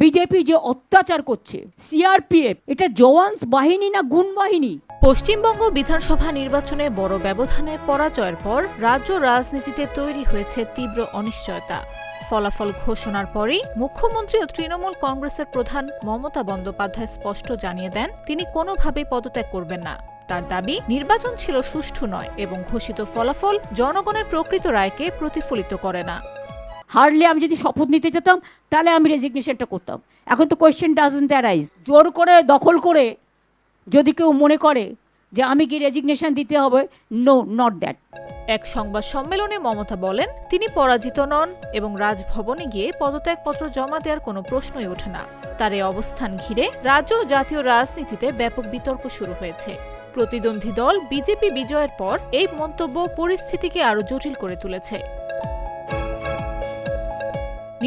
BJP যে অত্যাচার করছে, সিআরপিএফ এটা জওয়ানস বাহিনী না গুণ বাহিনী? পশ্চিমবঙ্গ বিধানসভা নির্বাচনে বড় ব্যবধানে পরাজয়ের পর রাজ্য রাজনীতিতে তৈরি হয়েছে তীব্র অনিশ্চয়তা। ফলাফল ঘোষণার পরেই মুখ্যমন্ত্রী ও তৃণমূল কংগ্রেসের প্রধান মমতা বন্দ্যোপাধ্যায় স্পষ্ট জানিয়ে দেন তিনি কোনোভাবেই পদত্যাগ করবেন না। তার দাবি, নির্বাচন ছিল সুষ্ঠু নয় এবং ঘোষিত ফলাফল জনগণের প্রকৃত রায়কে প্রতিফলিত করে না। হারলে আমি যদি শপথ নিতে যেতাম তাহলে আমি রেজিগনেশনটা করতাম। এখন তো কোয়েশ্চেন ডাজন্ট অ্যারাইজ। জোর করে দখল করে যদি কেউ মনে করে যে আমি কি রেজিগনেশন দিতে হবে, নো, নট দ্যাট। এক সংবাদ সম্মেলনে মমতা বলেন তিনি পরাজিত নন এবং রাজভবনে গিয়ে পদত্যাগপত্র জমা দেওয়ার কোনো প্রশ্নই ওঠে না। তার এই অবস্থান ঘিরে রাজ্য ও জাতীয় রাজনীতিতে ব্যাপক বিতর্ক শুরু হয়েছে। প্রতিদ্বন্দ্বী দল বিজেপি বিজয়ের পর এই মন্তব্য পরিস্থিতিকে আরও জটিল করে তুলেছে।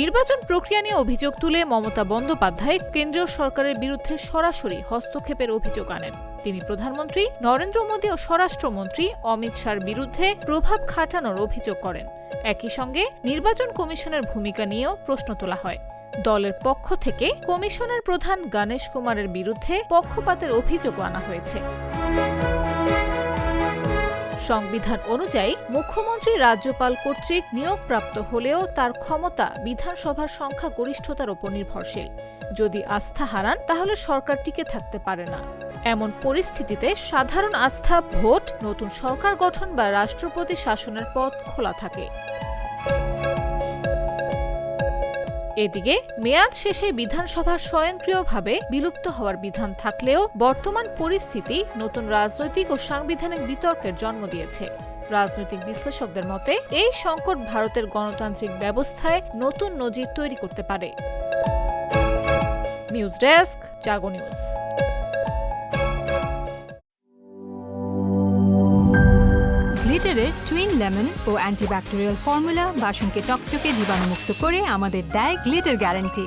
নির্বাচন প্রক্রিয়া নিয়ে অভিযোগ তুলে মমতা বন্দ্যোপাধ্যায় কেন্দ্রীয় সরকারের বিরুদ্ধে সরাসরি হস্তক্ষেপের অভিযোগ আনেন। তিনি প্রধানমন্ত্রী নরেন্দ্র মোদী ও স্বরাষ্ট্রমন্ত্রী অমিত শাহর বিরুদ্ধে প্রভাব খাটানোর অভিযোগ করেন। একই সঙ্গে নির্বাচন কমিশনের ভূমিকা নিয়েও প্রশ্ন তোলা হয়। দলের পক্ষ থেকে কমিশনের প্রধান গণেশ কুমারের বিরুদ্ধে পক্ষপাতের অভিযোগও আনা হয়েছে। সংবিধান অনুযায়ী মুখ্যমন্ত্রী রাজ্যপাল কর্তৃক নিয়োগপ্রাপ্ত হলেও তার ক্ষমতা বিধানসভার সংখ্যাগরিষ্ঠতার উপর নির্ভরশীল। যদি আস্থা হারান তাহলে সরকার টিকে থাকতে পারে না। এমন পরিস্থিতিতে সাধারণ আস্থা ভোট, নতুন সরকার গঠন বা রাষ্ট্রপতি শাসনের পথ খোলা থাকে। এদিকে মেয়াদ শেষে বিধানসভা স্বয়ংক্রিয়ভাবে বিলুপ্ত হওয়ার বিধান থাকলেও বর্তমান পরিস্থিতি নতুন রাজনৈতিক ও সাংবিধানিক বিতর্কের জন্ম দিয়েছে। রাজনৈতিক বিশ্লেষকদের মতে এই সংকট ভারতের গণতান্ত্রিক ব্যবস্থায় নতুন নজির তৈরি করতে পারে। নিউজ ডেস্ক, জাগো নিউজ। গ্লিটারের টুইন লেমন ও অ্যান্টিব্যাকটেরিয়াল ফর্মুলা বাসনকে চকচকে জীবাণুমুক্ত করে আমাদের দেয় গ্লিটার গ্যারান্টি।